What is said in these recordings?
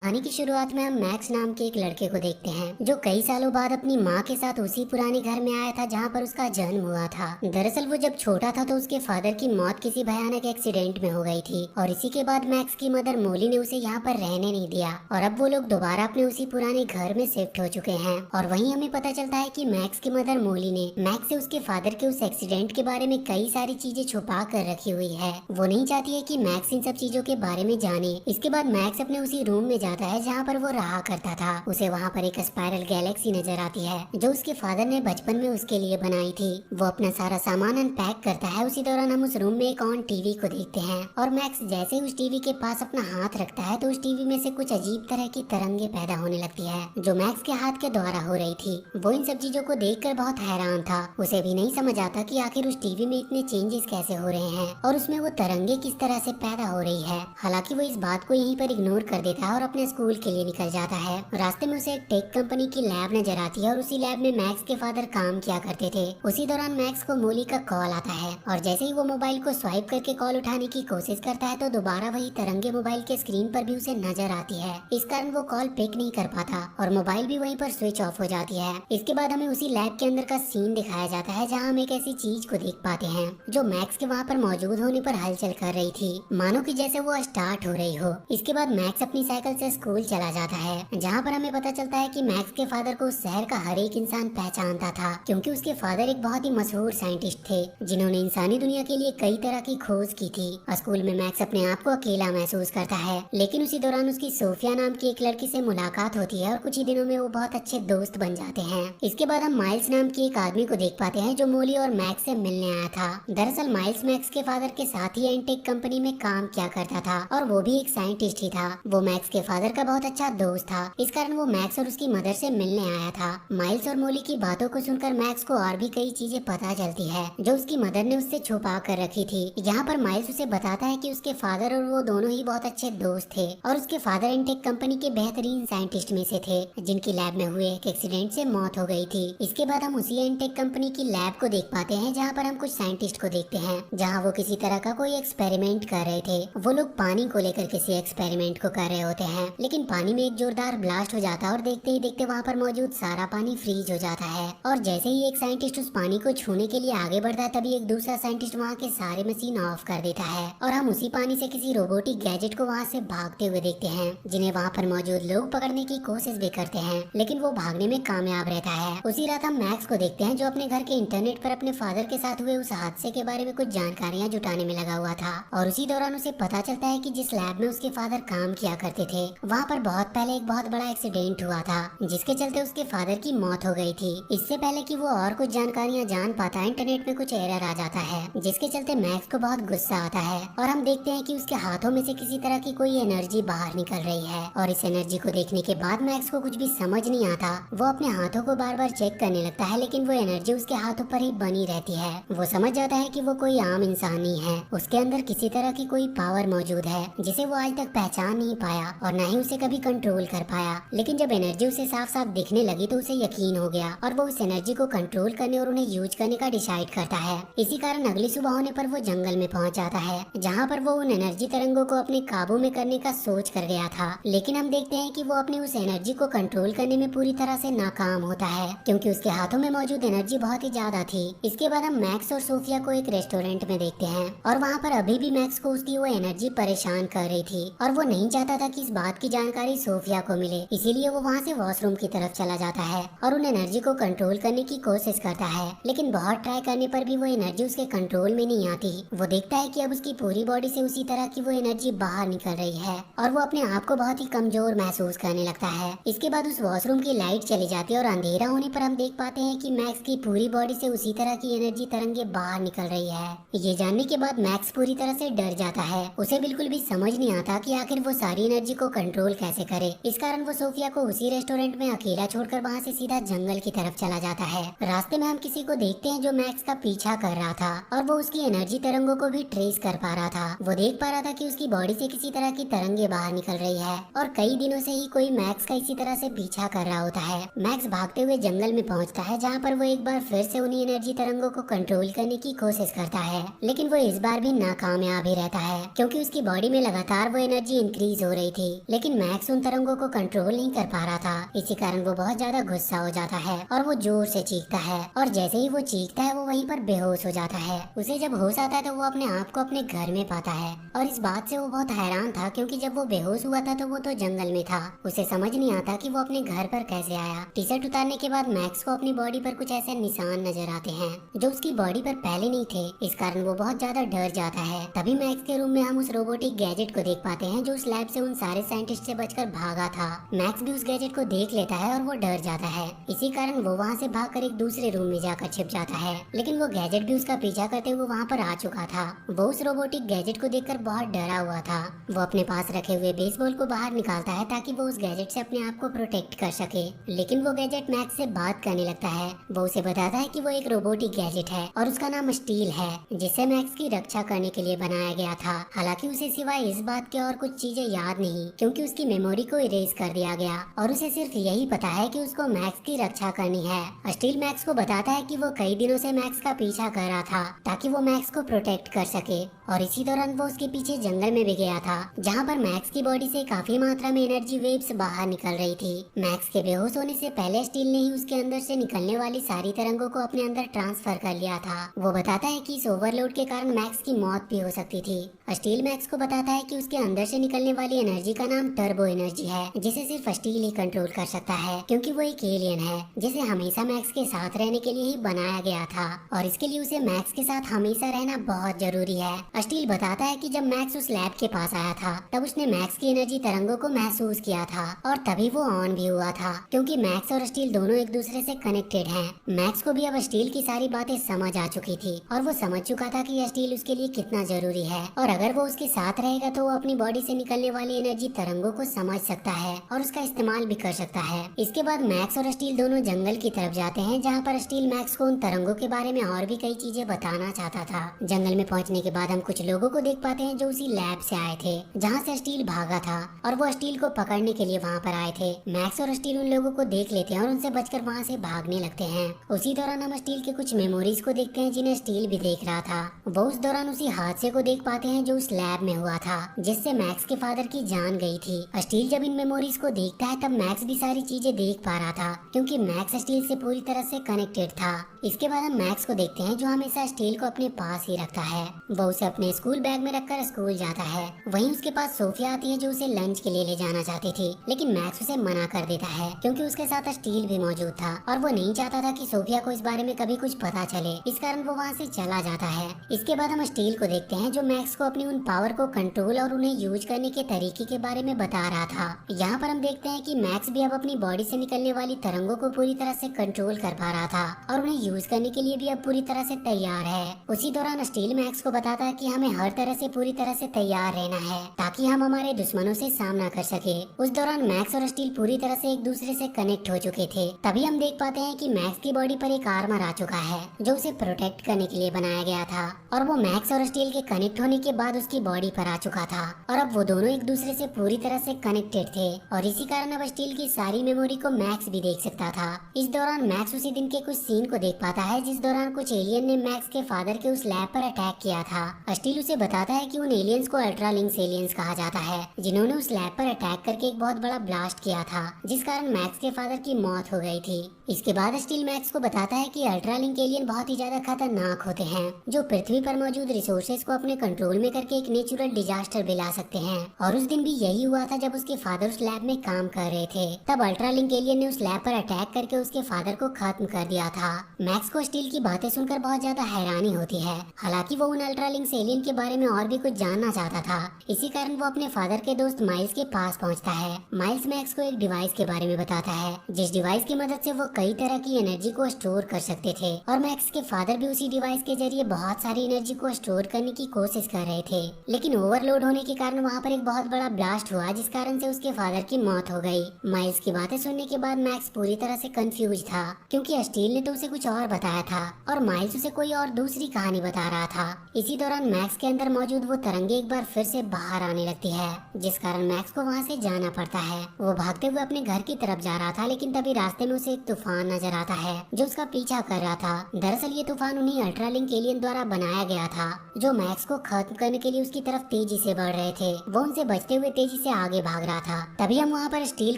कहानी की शुरुआत में हम मैक्स नाम के एक लड़के को देखते हैं जो कई सालों बाद अपनी माँ के साथ उसी पुराने घर में आया था जहाँ पर उसका जन्म हुआ था। दरअसल वो जब छोटा था तो उसके फादर की मौत किसी भयानक एक्सीडेंट में हो गई थी और इसी के बाद मैक्स की मदर मोली ने उसे यहाँ पर रहने नहीं दिया और अब वो लोग दोबारा अपने उसी पुराने घर में शिफ्ट हो चुके हैं। और वहीं हमें पता चलता है कि मैक्स की मदर मोली ने मैक्स से उसके फादर के उस एक्सीडेंट के बारे में कई सारी चीजें छुपा कर रखी हुई है। वो नहीं चाहती है कि मैक्स इन सब चीजों के बारे में जाने। इसके बाद मैक्स अपने उसी रूम में जाता है जहाँ पर वो रहा करता था। उसे वहाँ पर एक स्पाइरल गैलेक्सी नजर आती है जो उसके फादर ने बचपन में उसके लिए बनाई थी। वो अपना सारा सामान अनपैक करता है। उसी दौरान हम उस रूम में एक ऑन टीवी को देखते हैं और मैक्स जैसे ही उस टीवी के पास अपना हाथ रखता है तो उस टीवी में से कुछ अजीब तरह की तरंगे पैदा होने लगती है जो मैक्स के हाथ के द्वारा हो रही थी। वो इन सब चीजों को देखकर बहुत हैरान था। उसे भी नहीं समझ आता कि आखिर उस टीवी में इतने चेंजेस कैसे हो रहे हैं और उसमें वो तरंगे किस तरह से पैदा हो रही है। हालांकि वो इस बात को यहीं पर इग्नोर कर देता है और अपने स्कूल के लिए निकल जाता है। रास्ते में उसे एक टेक कंपनी की लैब नजर आती है और उसी लैब में मैक्स के फादर काम किया करते थे। उसी दौरान मैक्स को मोली का कॉल आता है और जैसे ही वो मोबाइल को स्वाइप करके कॉल उठाने की कोशिश करता है तो दोबारा वही तरंगे मोबाइल के स्क्रीन पर भी उसे नजर आती है। इस कारण वो कॉल पिक नहीं कर पाता और मोबाइल भी वहीं पर स्विच ऑफ हो जाती है। इसके बाद हमें उसी लैब के अंदर का सीन दिखाया जाता है जहाँ हम एक ऐसी चीज को देख पाते हैं जो मैक्स के वहाँ पर मौजूद होने पर हलचल कर रही थी, मानो कि जैसे वो स्टार्ट हो रही हो। इसके बाद मैक्स अपनी साइकिल से स्कूल चला जाता है जहाँ पर हमें पता चलता है कि मैक्स के फादर को उस शहर का हर एक इंसान पहचानता था क्योंकि उसके फादर एक बहुत ही मशहूर साइंटिस्ट थे जिन्होंने इंसानी दुनिया के लिए कई तरह की खोज की थी। स्कूल में मैक्स अपने आप को अकेला महसूस करता है लेकिन उसी दौरान उसकी सोफिया नाम की एक लड़की से मुलाकात होती है और कुछ ही दिनों में वो बहुत अच्छे दोस्त बन जाते हैं। इसके बाद हम माइल्स नाम की एक आदमी को देख पाते हैं जो मोली और मैक्स से मिलने आया था। दरअसल माइल्स मैक्स के फादर के साथ ही एंटेक कंपनी में काम किया करता था और वो भी एक साइंटिस्ट ही था। वो मैक्स के फादर का बहुत अच्छा दोस्त था। इस कारण वो मैक्स और उसकी मदर से मिलने आया था। माइल्स और मोली की बातों को सुनकर मैक्स को और भी कई चीजें पता चलती है जो उसकी मदर ने उससे छुपा कर रखी थी। यहाँ पर माइल्स उसे बताता है कि उसके फादर और वो दोनों ही बहुत अच्छे दोस्त थे और उसके फादर एंटेक कंपनी के बेहतरीन साइंटिस्ट में से थे जिनकी लैब में हुए एक एक्सीडेंट से मौत हो गई थी। इसके बाद हम उसी एंटेक कंपनी की लैब को देख पाते हैं जहाँ पर हम कुछ साइंटिस्ट को देखते हैं जहाँ वो किसी तरह का कोई एक्सपेरिमेंट कर रहे थे। वो लोग पानी को लेकर किसी एक्सपेरिमेंट को कर रहे होते हैं लेकिन पानी में एक जोरदार ब्लास्ट हो जाता है और देखते ही देखते वहाँ पर मौजूद सारा पानी फ्रीज हो जाता है। और जैसे ही एक साइंटिस्ट उस पानी को छूने के लिए आगे बढ़ता है तभी एक दूसरा साइंटिस्ट वहाँ के सारे मशीन ऑफ कर देता है और हम उसी पानी से किसी रोबोटिक गैजेट को वहाँ से भागते हुए देखते हैं जिन्हें वहाँ पर मौजूद लोग पकड़ने की कोशिश भी करते हैं लेकिन वो भागने में कामयाब रहता है। उसी रात हम मैक्स को देखते हैं जो अपने घर के इंटरनेट पर अपने फादर के साथ हुए उस हादसे के बारे में कुछ जानकारियाँ जुटाने में लगा हुआ था और उसी दौरान उसे पता चलता है कि जिस लैब में उसके फादर काम किया करते थे वहाँ पर बहुत पहले एक बहुत बड़ा एक्सीडेंट हुआ था जिसके चलते उसके फादर की मौत हो गई थी। इससे पहले कि वो और कुछ जानकारियां जान पाता है इंटरनेट में कुछ एरर आ जाता है जिसके चलते मैक्स को बहुत गुस्सा आता है और हम देखते हैं कि उसके हाथों में से किसी तरह की कोई एनर्जी बाहर निकल रही है और इस एनर्जी को देखने के बाद मैक्स को कुछ भी समझ नहीं आता। वो अपने हाथों को बार बार चेक करने लगता है लेकिन वो एनर्जी उसके हाथों पर ही बनी रहती है। वो समझ जाता है कि वो कोई आम इंसान नहीं है, उसके अंदर किसी तरह की कोई पावर मौजूद है जिसे वो आज तक पहचान नहीं पाया और न ही उसे कभी कंट्रोल कर पाया। लेकिन जब एनर्जी उसे साफ साफ दिखने लगी तो उसे यकीन हो गया और वो उस एनर्जी को कंट्रोल करने और उन्हें यूज करने का डिसाइड करता है। इसी कारण अगली सुबह होने पर वो जंगल में पहुंच जाता है जहां पर वो उन एनर्जी तरंगों को अपने काबू में करने का सोच कर गया था। लेकिन हम देखते हैं कि वो अपनी उस एनर्जी को कंट्रोल करने में पूरी तरह से नाकाम होता है क्योंकि उसके हाथों में मौजूद एनर्जी बहुत ही ज्यादा थी। इसके बाद हम मैक्स और सोफिया को एक रेस्टोरेंट में देखते हैं और वहाँ पर अभी भी मैक्स को उसकी वो एनर्जी परेशान कर रही थी और वो नहीं चाहता था कि इस बात की जानकारी सोफिया को मिले। इसीलिए वो वहाँ से वॉशरूम की तरफ चला जाता है और उन एनर्जी को कंट्रोल करने की कोशिश करता है लेकिन बहुत ट्राई करने पर भी वो एनर्जी उसके कंट्रोल में नहीं आती। वो देखता है कि अब उसकी पूरी बॉडी से उसी तरह की वो एनर्जी बाहर निकल रही है और वो अपने आप को बहुत ही कमजोर महसूस करने लगता है। इसके बाद उस वॉशरूम की लाइट चली जाती है और अंधेरा होने पर हम देख पाते हैं कि मैक्स की पूरी बॉडी से उसी तरह की एनर्जी तरंगे बाहर निकल रही है। ये जानने के बाद मैक्स पूरी तरह से डर जाता है। उसे बिल्कुल भी समझ नहीं आता कि आखिर वो सारी एनर्जी को कंट्रोल कैसे करे। इस कारण वो सोफिया को उसी रेस्टोरेंट में अकेला छोड़कर वहाँ से सीधा जंगल की तरफ चला जाता है। रास्ते में हम किसी को देखते हैं जो मैक्स का पीछा कर रहा था और वो उसकी एनर्जी तरंगों को भी ट्रेस कर पा रहा था। वो देख पा रहा था कि उसकी बॉडी से किसी तरह की तरंगे बाहर निकल रही है और कई दिनों से ही कोई मैक्स का इसी तरह से पीछा कर रहा होता है। मैक्स भागते हुए जंगल में पहुंचता है जहाँ पर वो एक बार फिर से उन्हीं एनर्जी तरंगों को कंट्रोल करने की कोशिश करता है लेकिन वो इस बार भी नाकामयाब ही रहता है क्योंकि उसकी बॉडी में लगातार वो एनर्जी इंक्रीज हो रही थी लेकिन मैक्स उन तरंगों को कंट्रोल नहीं कर पा रहा था। इसी कारण वो बहुत ज्यादा गुस्सा हो जाता है और वो जोर से चीखता है, और जैसे ही वो चीखता है वो वहीं पर बेहोश हो जाता है। उसे जब होश आता है तो वो अपने आप को अपने घर में पाता है, और इस बात से वो बहुत हैरान था क्योंकि जब वो बेहोश हुआ था तो वो तो जंगल में था। उसे समझ नहीं आता कि वो अपने घर पर कैसे आया। टी शर्ट उतारने के बाद मैक्स को अपनी बॉडी पर कुछ ऐसे निशान नजर आते हैं जो उसकी बॉडी पर पहले नहीं थे। इस कारण वो बहुत ज्यादा डर जाता है। तभी मैक्स के रूम में हम उस रोबोटिक गैजेट को देख पाते हैं जो उस लैब से उन सारे साइंटिस्ट से बचकर भागा था। मैक्स भी उस गैजेट को देख लेता है और वो डर जाता है। इसी कारण वो वहाँ से भागकर एक दूसरे रूम में जाकर छिप जाता है, लेकिन वो गैजेट भी उसका पीछा करते हुए वहाँ पर आ चुका था। वो उस रोबोटिक गैजेट को देखकर बहुत डरा हुआ था। वो अपने पास रखे हुए बेसबॉल को बाहर निकालता है ताकि वो उस गैजेट से अपने आप को प्रोटेक्ट कर सके, लेकिन वो गैजेट मैक्स से बात करने लगता है। वो उसे बताता है कि वो एक रोबोटिक गैजेट है और उसका नाम स्टील है, जिसे मैक्स की रक्षा करने के लिए बनाया गया था। हालांकि उसे सिवाय इस बात के और कुछ चीजें याद नहीं, क्योंकि उसकी मेमोरी को इरेज कर दिया गया और उसे सिर्फ यही पता है कि उसको मैक्स की रक्षा करनी है। स्टील मैक्स को बताता है कि वो कई दिनों से मैक्स का पीछा कर रहा था ताकि वो मैक्स को प्रोटेक्ट कर सके, और इसी दौरान वो उसके पीछे जंगल में भी गया था जहाँ पर मैक्स की बॉडी से काफी मात्रा में एनर्जी वेव्स बाहर निकल रही थी। मैक्स के बेहोश होने से पहले स्टील ने ही उसके अंदर से निकलने वाली सारी तरंगों को अपने अंदर ट्रांसफर कर लिया था। वो बताता है कि इस ओवरलोड के कारण मैक्स की मौत भी हो सकती थी। स्टील मैक्स को बताता है कि उसके अंदर से निकलने वाली एनर्जी का नाम टर्बो एनर्जी है, जिसे सिर्फ स्टील ही कंट्रोल कर सकता है, क्योंकि वो एक एलियन है जिसे हमेशा मैक्स के साथ रहने के लिए ही बनाया गया था, और इसके लिए उसे मैक्स के साथ हमेशा रहना बहुत जरूरी है। स्टील बताता है कि जब मैक्स उस लैब के पास आया था तब उसने मैक्स की एनर्जी तरंगों को महसूस किया था, और तभी वो ऑन भी हुआ था, क्योंकि मैक्स और स्टील दोनों एक दूसरे से कनेक्टेड हैं। मैक्स को भी अब स्टील की सारी बातें समझ आ चुकी थी और वो समझ चुका था कि स्टील उसके लिए कितना जरूरी है, और अगर वो उसके साथ रहेगा तो वो अपनी बॉडी से निकलने वाली एनर्जी तरंगों को समझ सकता है और उसका इस्तेमाल भी कर सकता है। इसके बाद मैक्स और स्टील दोनों जंगल की तरफ जाते हैं, जहाँ पर स्टील मैक्स को उन तरंगों के बारे में और भी कई चीजें बताना चाहता था। जंगल में पहुँचने के बाद हम कुछ लोगों को देख पाते हैं जो उसी लैब से आए थे जहाँ से स्टील भागा था, और वो स्टील को पकड़ने के लिए वहाँ पर आए थे। मैक्स और स्टील उन लोगों को देख लेते हैं और उनसे बचकर वहाँ से भागने लगते हैं। उसी दौरान हम स्टील के कुछ मेमोरीज को देखते हैं जिन्हें स्टील भी देख रहा था। वो उस दौरान उसी हादसे को देख पाते हैं जो उस लैब में हुआ था, जिससे मैक्स के फादर की जान गई थी। स्टील जब इन मेमोरीज को देखता है तब मैक्स भी सारी चीजें देख पा रहा था, क्योंकि मैक्स स्टील से पूरी तरह से कनेक्टेड था। इसके बाद हम मैक्स को देखते हैं जो हमेशा स्टील को अपने पास ही रखता है। वो उसे अपने स्कूल बैग में रखकर स्कूल जाता है। वहीं उसके पास सोफिया आती है जो उसे लंच के लिए ले जाना चाहती थी, लेकिन मैक्स उसे मना कर देता है क्योंकि उसके साथ स्टील भी मौजूद था और वो नहीं चाहता था कि सोफिया को इस बारे में कभी कुछ पता चले। इस कारण वो वहाँ से चला जाता है। इसके बाद हम स्टील को देखते हैं जो मैक्स को अपनी उन पावर को कंट्रोल और उन्हें यूज करने के तरीके के बारे में बता रहा था। यहाँ पर हम देखते हैं कि मैक्स भी अब अपनी बॉडी से निकलने वाली तरंगों को पूरी तरह से कंट्रोल कर पा रहा था और उन्हें यूज करने के लिए भी अब पूरी तरह से तैयार है। उसी दौरान स्टील मैक्स को बताता है कि हमें हर तरह से पूरी तरह से तैयार रहना है ताकि हम हमारे दुश्मनों से सामना कर सके। उस दौरान मैक्स और स्टील पूरी तरह से एक दूसरे से कनेक्ट हो चुके थे। तभी हम देख पाते हैं कि मैक्स की बॉडी पर एक आर्मर आ चुका है जो उसे प्रोटेक्ट करने के लिए बनाया गया था, और वो मैक्स और स्टील के कनेक्ट होने के बाद उसकी बॉडी पर आ चुका था, और अब वो दोनों एक दूसरे से पूरी तरह से कनेक्टेड थे, और इसी कारण अब स्टील की सारी मेमोरी को मैक्स भी देख सकता था। इस दौरान मैक्स उसी दिन के कुछ सीन को देख पाता है जिस दौरान कुछ एलियन ने मैक्स के फादर के उस लैब पर अटैक किया था। स्टील उसे बताता है कि उन एलियंस को अल्ट्रालिंक्स एलियंस कहा जाता है, जिन्होंने उस लैब पर अटैक करके एक बहुत बड़ा ब्लास्ट किया था, जिस कारण मैक्स के फादर की मौत हो गई थी। इसके बाद स्टील मैक्स को बताता है कि अल्ट्रालिंक एलियन बहुत ही ज्यादा खतरनाक होते हैं, जो पृथ्वी पर मौजूद रिसोर्सेज को अपने कंट्रोल में करके एक नेचुरल डिजास्टर भी ला सकते हैं, और उस दिन भी यही हुआ था जब उसके फादर उस लैब में काम कर रहे थे। तब अल्ट्रालिंक एलियन ने उस लैब पर अटैक करके उसके फादर को खत्म कर दिया था। मैक्स को स्टील की बातें सुनकर बहुत ज्यादा हैरानी होती है। हालांकि वो उन अल्ट्रालिंक्स एलियन के बारे में और भी कुछ जानना चाहता था। इसी कारण वो अपने फादर के दोस्त माइल्स के पास पहुंचता है। माइल्स मैक्स को एक डिवाइस के बारे में बताता है, जिस डिवाइस की मदद से वो कई तरह की एनर्जी को स्टोर कर सकते थे, और मैक्स के फादर भी उसी डिवाइस के जरिए बहुत सारी एनर्जी को स्टोर करने की कोशिश कर रहे थे। लेकिन ओवरलोड होने के कारण वहाँ पर एक बहुत बड़ा ब्लास्ट हुआ, जिस कारण से उसके फादर की मौत हो गई। माइल्स की बातें सुनने के बाद मैक्स पूरी तरह से कंफ्यूज था, क्योंकि स्टील ने तो उसे कुछ और बताया था और माइल्स उसे कोई और दूसरी कहानी बता रहा था। इसी दौरान मैक्स के अंदर मौजूद वो तरंगे एक बार फिर से बाहर आने लगती है, जिस कारण मैक्स को वहाँ से जाना पड़ता है। वो भागते हुए अपने घर की तरफ जा रहा था, लेकिन तभी रास्ते में उसे एक तूफान नजर आता है जो उसका पीछा कर रहा था। दरअसल ये तूफान उन्हीं अल्ट्रालिंक एलियन द्वारा बनाया गया था, जो मैक्स को खत्म करने के लिए उसकी तरफ तेजी से बढ़ रहे थे। वो उनसे बचते हुए तेजी से आगे भाग रहा था। तभी हम वहाँ पर स्टील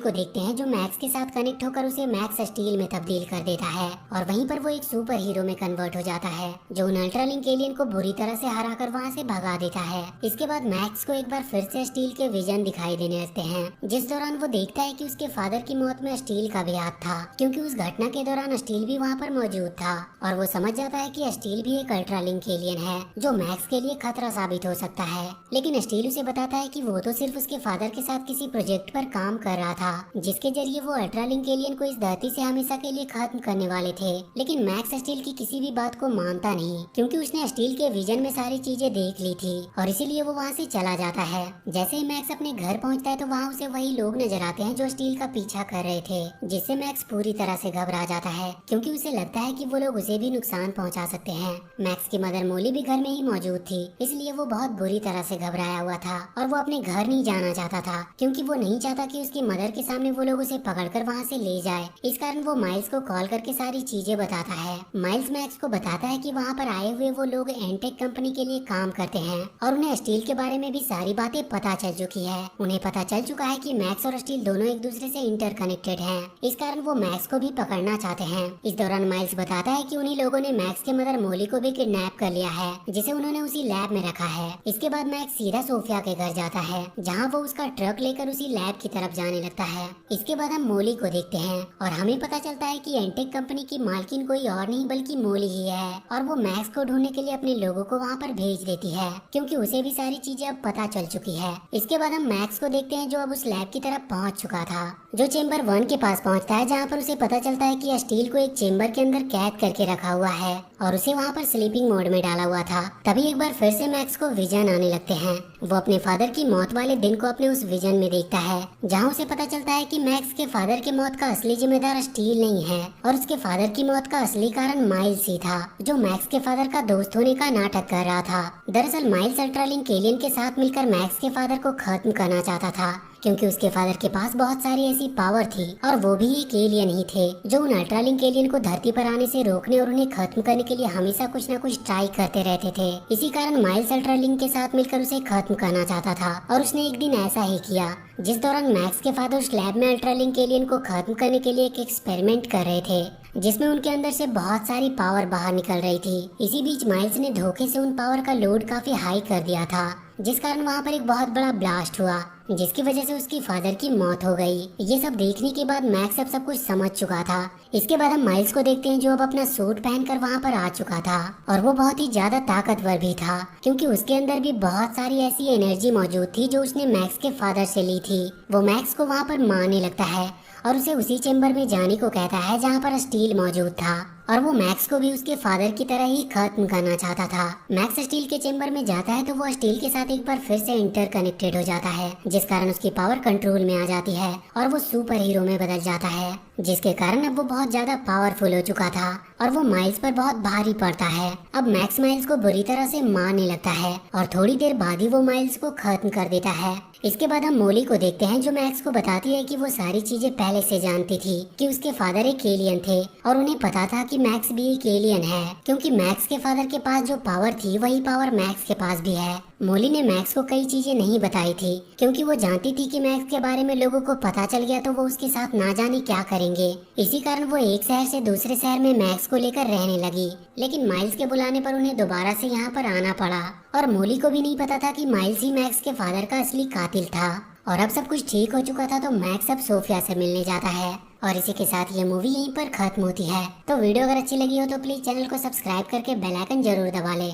को देखते हैं जो मैक्स के साथ कनेक्ट होकर उसे मैक्स स्टील में तब्दील कर देता है और वहीं पर वो एक सुपर हीरो में कन्वर्ट हो जाता है जो उन अल्ट्रालिंक एलियन को बुरी तरह से हरा कर वहाँ से भगा देता है। इसके बाद मैक्स को एक बार फिर से स्टील के विजन दिखाई देने लगते हैं, जिस दौरान वो देखता है कि उसके फादर की मौत में स्टील का भी हाथ था, क्योंकि उस घटना के दौरान स्टील भी वहाँ पर मौजूद था और वो समझ जाता है कि स्टील भी एक अल्ट्रालिंक एलियन है जो मैक्स के लिए खतरा साबित हो सकता है। लेकिन स्टील उसे बताता है कि वो तो सिर्फ उसके फादर के साथ किसी प्रोजेक्ट पर काम कर रहा था जिसके जरिए वो अल्ट्रालिंक एलियन को इस धरती से हमेशा के लिए खत्म करने वाले थे। लेकिन मैक्स स्टील की किसी भी बात को मानता नहीं, क्योंकि उसने स्टील के विजन में सारी चीजें देख ली थी और इसीलिए वो वहाँ से चला जाता है। जैसे ही मैक्स अपने घर पहुँचता है तो वहाँ उसे वही लोग नजर आते हैं जो स्टील का पीछा कर रहे थे, जिससे मैक्स पूरी तरह से घबरा जाता है क्योंकि उसे लगता है कि वो लोग उसे भी नुकसान पहुँचा सकते हैं। मैक्स की मदर मोली भी घर में ही मौजूद थी, इसलिए वो बहुत बुरी तरह से घबराया हुआ था और वो अपने घर नहीं जाना चाहता था क्योंकि वो नहीं चाहता कि उसकी मदर के सामने वो लोग उसे पकड़कर वहाँ से ले जाए। इस कारण वो माइल्स को कॉल करके सारी चीजें बताता है। माइल्स मैक्स को बताता है कि वहाँ पर आए हुए वो लोग एंटेक कंपनी के लिए काम करते हैं और उन्हें स्टील के बारे में भी सारी बातें पता चल चुकी है। उन्हें पता चल चुका है कि मैक्स और स्टील दोनों एक दूसरे से इंटरकनेक्टेड हैं। इस कारण वो मैक्स को भी पकड़ना चाहते हैं। इस दौरान माइल्स बताता है कि उन्हीं लोगों ने मैक्स के मदर मोली को भी किडनैप कर लिया है, जिसे उन्होंने उसी लैब में रखा है। इसके बाद मैक्स सीधा सोफिया के घर जाता है, जहाँ वो उसका ट्रक लेकर उसी लैब की तरफ जाने लगता है। इसके बाद हम मोली को देखते हैं और हमें पता चलता है कि एंटेक कंपनी की मालकिन कोई और नहीं बल्कि मोली ही है और वो मैक्स को ढूंढने के लिए अपने लोगों को वहाँ पर भेज देती है क्योंकि उसे भी सारी चीजें अब पता चल चुकी है। इसके बाद हम मैक्स को देखते हैं जो अब उस लैब की तरफ पहुँच चुका था, जो चेम्बर 1 के पास पहुँचता है, जहाँ पर उसे पता चलता है कि स्टील को एक चेम्बर के अंदर कैद करके रखा हुआ है और उसे वहाँ पर स्लीपिंग मोड में डाला हुआ था। तभी एक बार फिर से मैक्स को विजन आने लगते हैं। वो अपने फादर की मौत वाले दिन को अपने उस विजन में देखता है, जहाँ उसे पता चलता है कि मैक्स के फादर की मौत का असली जिम्मेदार स्टील नहीं है और उसके फादर की मौत का असली कारण माइल्स ही था, जो मैक्स के फादर का दोस्त होने का नाटक कर रहा था। दरअसल माइल्स अल्ट्रालिंक एलियन के साथ मिलकर मैक्स के फादर को खत्म करना चाहता था, क्योंकि उसके फादर के पास बहुत सारी ऐसी पावर थी और वो भी एक एलियन ही थे जो उन अल्ट्रालिंक एलियन को धरती पर आने से रोकने और उन्हें खत्म करने के लिए हमेशा कुछ न कुछ ट्राई करते रहते थे। इसी कारण माइल्स अल्ट्रालिंक के साथ मिलकर उसे खत्म करना चाहता था और उसने एक दिन ऐसा ही किया, जिस दौरान मैक्स के फादर उस लैब में अल्ट्रालिंक एलियन को खत्म करने के लिए एक एक्सपेरिमेंट कर रहे थे, जिसमें उनके अंदर से बहुत सारी पावर बाहर निकल रही थी। इसी बीच माइल्स ने धोखे से उन पावर का लोड काफी हाई कर दिया था, जिस कारण वहाँ पर एक बहुत बड़ा ब्लास्ट हुआ, जिसकी वजह से उसकी फादर की मौत हो गई। ये सब देखने के बाद मैक्स अब सब कुछ समझ चुका था। इसके बाद हम माइल्स को देखते हैं जो अब अपना सूट पहनकर वहाँ पर आ चुका था और वो बहुत ही ज्यादा ताकतवर भी था, क्योंकि उसके अंदर भी बहुत सारी ऐसी एनर्जी मौजूद थी जो उसने मैक्स के फादर से ली थी। वो मैक्स को वहाँ पर मारने लगता है और उसे उसी चेम्बर में जाने को कहता है जहाँ पर स्टील मौजूद था और वो मैक्स को भी उसके फादर की तरह ही खत्म करना चाहता था। मैक्स स्टील के चेम्बर में जाता है तो वो स्टील के साथ एक बार फिर से इंटरकनेक्टेड हो जाता है, जिस कारण उसकी पावर कंट्रोल में आ जाती है और वो सुपर हीरो में बदल जाता है, जिसके कारण अब वो बहुत ज्यादा पावरफुल हो चुका था और वो माइल्स पर बहुत भारी पड़ता है। अब मैक्स माइल्स को बुरी तरह से मारने लगता है और थोड़ी देर बाद ही वो माइल्स को खत्म कर देता है। इसके बाद हम मोली को देखते हैं जो मैक्स को बताती है कि वो सारी चीजें पहले से जानती थी कि उसके फादर एक एलियन थे और उन्हें पता था कि मैक्स भी एक एलियन है, क्योंकि मैक्स के फादर के पास जो पावर थी वही पावर मैक्स के पास भी है। मोली ने मैक्स को कई चीजें नहीं बताई थी क्योंकि वो जानती थी कि मैक्स के बारे में लोगों को पता चल गया तो वो उसके साथ ना जाने क्या करेंगे। इसी कारण वो एक शहर से दूसरे शहर में मैक्स को लेकर रहने लगी, लेकिन माइल्स के बुलाने पर उन्हें दोबारा से यहाँ पर आना पड़ा और मोली को भी नहीं पता था कि माइल्स ही मैक्स के फादर का असली कातिल था। और अब सब कुछ ठीक हो चुका था तो मैक्स अब सोफिया से मिलने जाता है और इसी के साथ ये मूवी यहीं पर खत्म होती है। तो वीडियो अगर अच्छी लगी हो तो प्लीज चैनल को सब्सक्राइब करके बेल आइकन जरूर दबा लें।